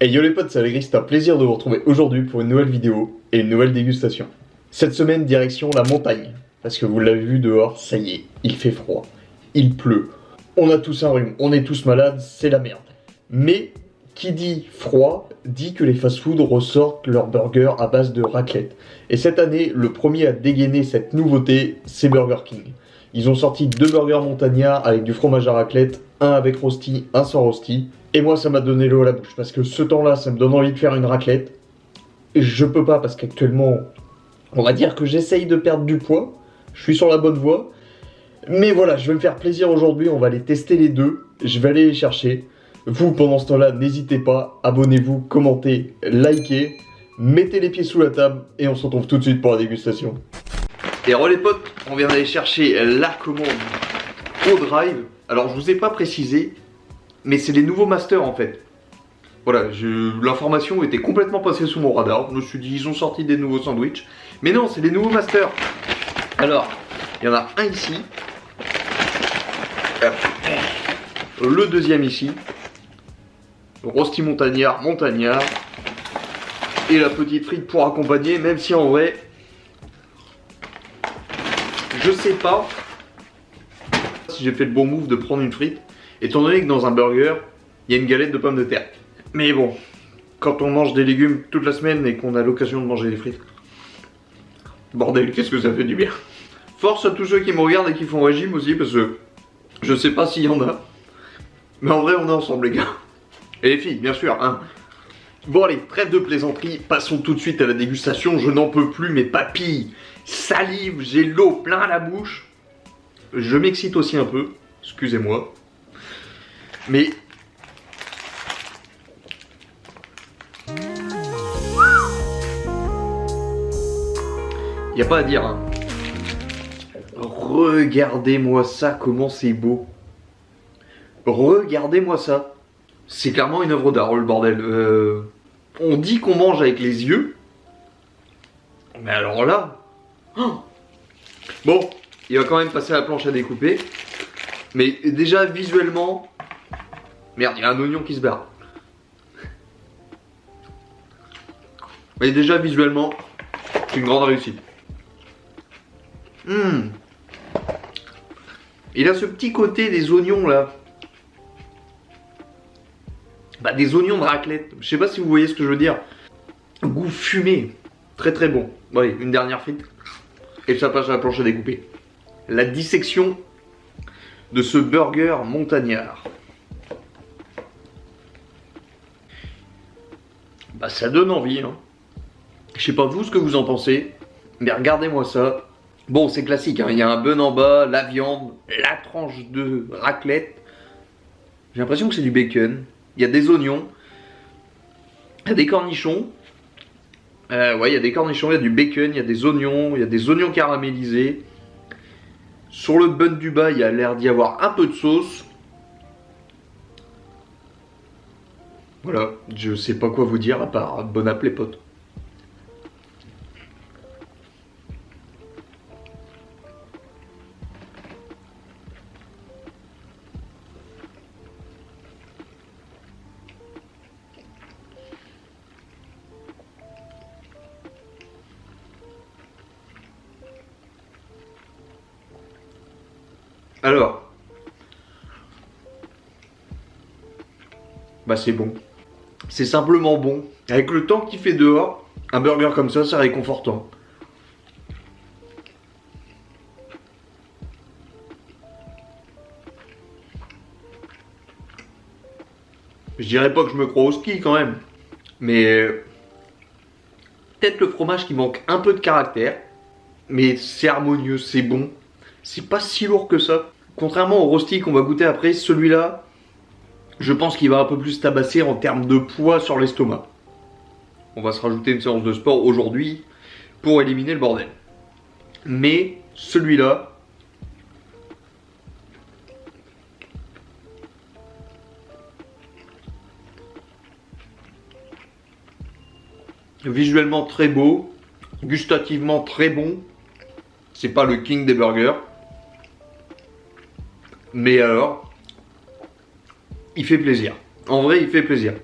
Hey yo les potes, c'est Allegri, c'est un plaisir de vous retrouver aujourd'hui pour une nouvelle vidéo et une nouvelle dégustation. Cette semaine, direction la montagne, parce que vous l'avez vu dehors, ça y est, il fait froid, il pleut, on a tous un rhume, on est tous malades, c'est la merde. Mais qui dit froid, dit que les fast-food ressortent leurs burgers à base de raclette. Et cette année, le premier à dégainer cette nouveauté, c'est Burger King. Ils ont sorti 2 burgers montagnards avec du fromage à raclette, un avec rosti, un sans rosti. Et moi, ça m'a donné l'eau à la bouche, parce que ce temps-là, ça me donne envie de faire une raclette. Et je peux pas, parce qu'actuellement, on va dire que j'essaye de perdre du poids. Je suis sur la bonne voie. Mais voilà, je vais me faire plaisir aujourd'hui, on va aller tester les deux. Je vais aller les chercher. Vous, pendant ce temps-là, n'hésitez pas, abonnez-vous, commentez, likez, mettez les pieds sous la table, et on se retrouve tout de suite pour la dégustation. Et re les potes, on vient d'aller chercher la commande au drive. Alors, je vous ai pas précisé, mais c'est les nouveaux masters en fait. Voilà, l'information était complètement passée sous mon radar. Je me suis dit, ils ont sorti des nouveaux sandwichs. Mais non, c'est les nouveaux masters. Alors, il y en a un ici. Le deuxième ici. Rosti montagnard, montagnard. Et la petite frite pour accompagner, même si en vrai, je sais pas si j'ai fait le bon move de prendre une frite. Étant donné que dans un burger, il y a une galette de pommes de terre. Mais bon, quand on mange des légumes toute la semaine et qu'on a l'occasion de manger des frites, bordel, qu'est-ce que ça fait du bien. Force à tous ceux qui me regardent et qui font régime aussi, parce que je sais pas s'il y en a. Mais en vrai, on est ensemble les gars. Et les filles, bien sûr, hein. Bon allez, trêve de plaisanterie, passons tout de suite à la dégustation. Je n'en peux plus, mes papilles salive, j'ai l'eau plein la bouche. Je m'excite aussi un peu, excusez-moi. Mais y a pas à dire hein. Regardez-moi ça, comment c'est beau. Regardez-moi ça. C'est clairement une œuvre d'art le bordel. On dit qu'on mange avec les yeux. Mais alors là oh. Bon, il va quand même passer à la planche à découper. Mais déjà visuellement, merde, il y a un oignon qui se barre. Mais déjà visuellement, c'est une grande réussite. Il a ce petit côté des oignons là. Bah des oignons de raclette. Je sais pas si vous voyez ce que je veux dire. Goût fumé. Très très bon. Allez, une dernière frite. Et ça passe à la planche à découper. La dissection de ce burger montagnard. Bah ça donne envie hein. Je sais pas vous ce que vous en pensez, mais regardez-moi ça. Bon c'est classique hein. Il y a un bun en bas, la viande, la tranche de raclette. J'ai l'impression que c'est du bacon. Il y a des oignons. Il y a des cornichons. Ouais il y a des cornichons, il y a du bacon, il y a des oignons, il y a des oignons caramélisés. Sur le bun du bas, il y a l'air d'y avoir un peu de sauce. Voilà, je sais pas quoi vous dire à part bon app les potes. Alors, bah c'est bon. C'est simplement bon. Avec le temps qu'il fait dehors, un burger comme ça, c'est réconfortant. Je dirais pas que je me crois au ski quand même. Mais peut-être le fromage qui manque un peu de caractère. Mais c'est harmonieux, c'est bon. C'est pas si lourd que ça. Contrairement au rosti qu'on va goûter après, celui-là, je pense qu'il va un peu plus tabasser en termes de poids sur l'estomac. On va se rajouter une séance de sport aujourd'hui pour éliminer le bordel. Mais celui-là, visuellement très beau, gustativement très bon. C'est pas le king des burgers. Mais alors, il fait plaisir. En vrai, il fait plaisir.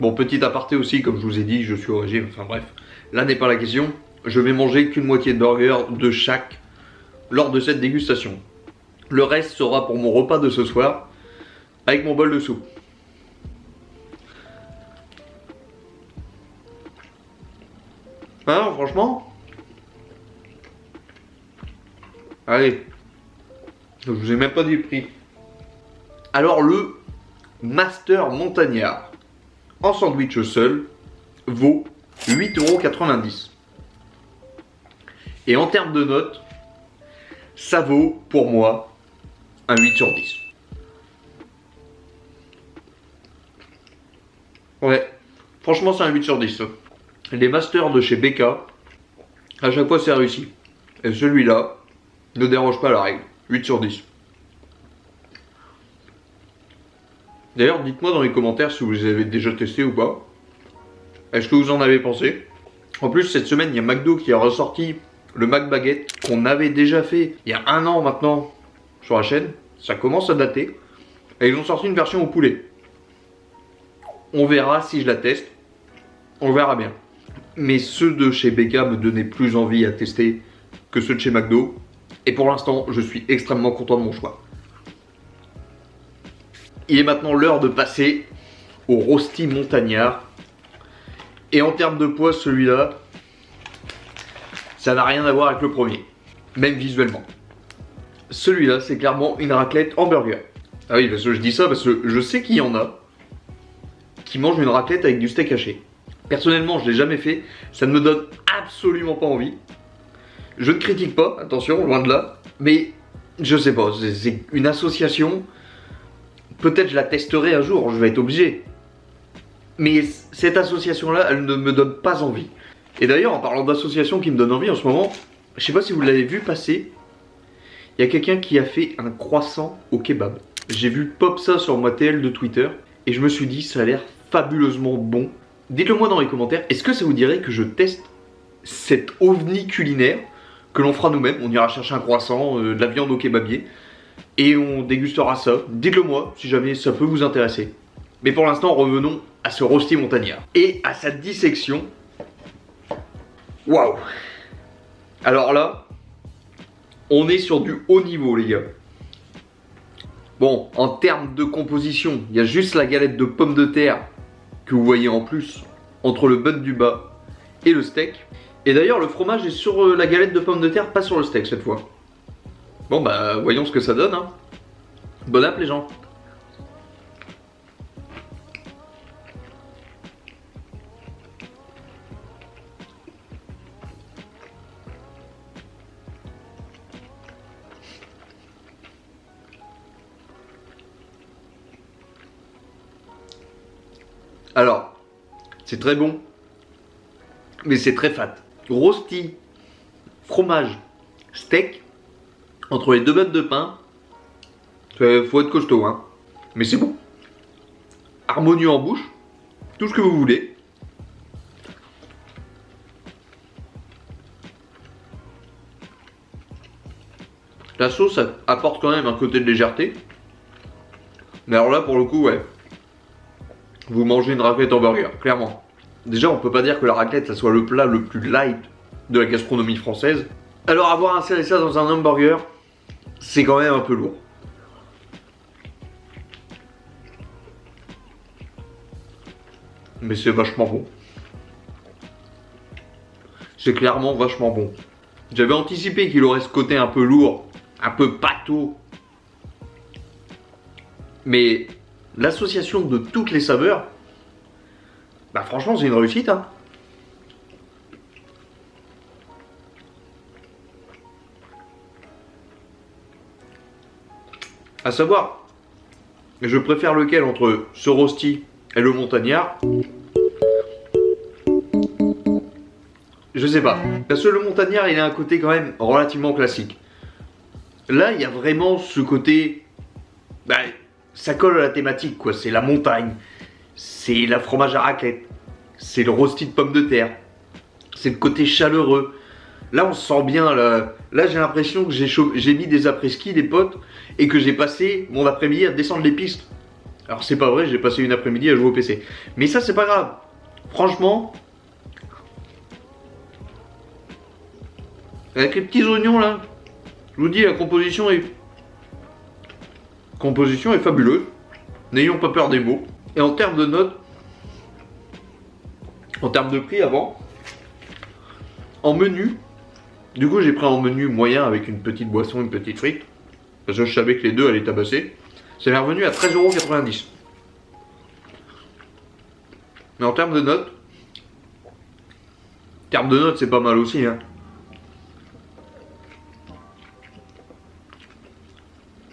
Bon, petit aparté aussi, comme je vous ai dit, je suis au régime, enfin bref. Là n'est pas la question. Je vais manger qu'une moitié de burger de chaque lors de cette dégustation. Le reste sera pour mon repas de ce soir, avec mon bol de soupe. Alors, franchement, allez, je vous ai même pas dit le prix. Alors, le Master Montagnard en sandwich seul vaut 8,90 €. Et en termes de notes, ça vaut pour moi un 8 sur 10. Ouais, franchement c'est un 8 sur 10. Les masters de chez BK, à chaque fois c'est réussi. Et celui-là ne déroge pas à la règle. 8 sur 10. D'ailleurs, dites-moi dans les commentaires si vous les avez déjà testés ou pas. Est-ce que vous en avez pensé? En plus, cette semaine, il y a McDo qui a ressorti le McBaguette qu'on avait déjà fait il y a 1 an maintenant sur la chaîne. Ça commence à dater. Et ils ont sorti une version au poulet. On verra si je la teste. On verra bien. Mais ceux de chez BK me donnaient plus envie à tester que ceux de chez McDo. Et pour l'instant, je suis extrêmement content de mon choix. Il est maintenant l'heure de passer au Rosti Montagnard. Et en termes de poids, celui-là, ça n'a rien à voir avec le premier. Même visuellement. Celui-là, c'est clairement une raclette hamburger. Ah oui, parce que je dis ça parce que je sais qu'il y en a qui mangent une raclette avec du steak haché. Personnellement, je ne l'ai jamais fait. Ça ne me donne absolument pas envie. Je ne critique pas, attention, loin de là. Mais je sais pas, c'est une association. Peut-être je la testerai un jour, je vais être obligé. Mais cette association-là, elle ne me donne pas envie. Et d'ailleurs, en parlant d'associations qui me donnent envie en ce moment, je sais pas si vous l'avez vu passer. Il y a quelqu'un qui a fait un croissant au kebab. J'ai vu pop ça sur ma TL de Twitter. Et je me suis dit, ça a l'air fabuleusement bon. Dites-le moi dans les commentaires, est-ce que ça vous dirait que je teste cet ovni culinaire que l'on fera nous-mêmes? On ira chercher un croissant, de la viande au kebabier et on dégustera ça. Dites-le moi si jamais ça peut vous intéresser. Mais pour l'instant, revenons à ce Rosti Montagnard et à sa dissection. Waouh! Alors là, on est sur du haut niveau, les gars. Bon, en termes de composition, il y a juste la galette de pommes de terre que vous voyez en plus entre le bun du bas et le steak. Et d'ailleurs, le fromage est sur la galette de pommes de terre, pas sur le steak cette fois. Bon bah, voyons ce que ça donne, hein. Bon app les gens. Alors, c'est très bon, mais c'est très fat. Rosti, fromage, steak, entre les deux bottes de pain, faut être costaud, hein. Mais c'est bon. Harmonieux en bouche, tout ce que vous voulez. La sauce ça apporte quand même un côté de légèreté. Mais alors là, pour le coup, ouais. Vous mangez une raclette hamburger, clairement. Déjà, on peut pas dire que la raclette, ça soit le plat le plus light de la gastronomie française. Alors, avoir inséré ça dans un hamburger, c'est quand même un peu lourd. Mais c'est vachement bon. C'est clairement vachement bon. J'avais anticipé qu'il aurait ce côté un peu lourd, un peu pâteau. Mais l'association de toutes les saveurs, bah franchement c'est une réussite, hein. À savoir, je préfère lequel entre ce rosti et le montagnard? Je sais pas. Parce que le montagnard, il a un côté quand même relativement classique. Là, il y a vraiment ce côté... Bah, ça colle à la thématique, quoi. C'est la montagne. C'est la fromage à raclette. C'est le rosti de pommes de terre. C'est le côté chaleureux. Là, on se sent bien. Là j'ai l'impression que j'ai mis des après-ski, des potes, et que j'ai passé mon après-midi à descendre les pistes. Alors c'est pas vrai, j'ai passé une après-midi à jouer au PC. Mais ça c'est pas grave. Franchement, avec les petits oignons là, je vous dis la composition est fabuleuse. N'ayons pas peur des mots. Et en termes de notes, en termes de prix avant, en menu, du coup j'ai pris un menu moyen avec une petite boisson, une petite frite. Parce que je savais que les deux allaient tabasser. Ça m'est revenu à 13,90 €. Mais en termes de notes, c'est pas mal aussi. Hein.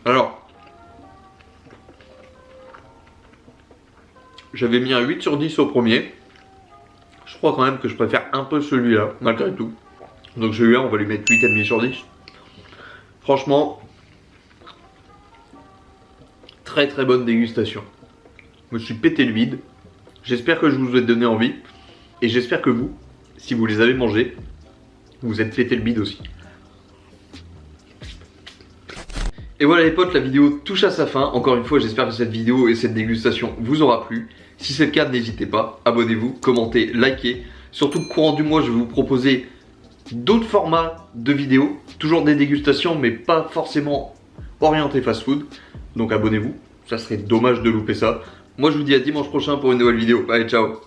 Alors, j'avais mis un 8 sur 10 au premier. Je crois quand même que je préfère un peu celui-là, malgré tout. Donc celui-là, on va lui mettre 8,5 sur 10. Franchement, très très bonne dégustation. Je me suis pété le bide. J'espère que je vous ai donné envie. Et j'espère que vous, si vous les avez mangés, vous êtes pété le bide aussi. Et voilà les potes, la vidéo touche à sa fin. Encore une fois, j'espère que cette vidéo et cette dégustation vous aura plu. Si c'est le cas, n'hésitez pas, abonnez-vous, commentez, likez. Surtout courant du mois, je vais vous proposer d'autres formats de vidéos. Toujours des dégustations, mais pas forcément orientés fast-food. Donc abonnez-vous, ça serait dommage de louper ça. Moi je vous dis à dimanche prochain pour une nouvelle vidéo. Allez, ciao!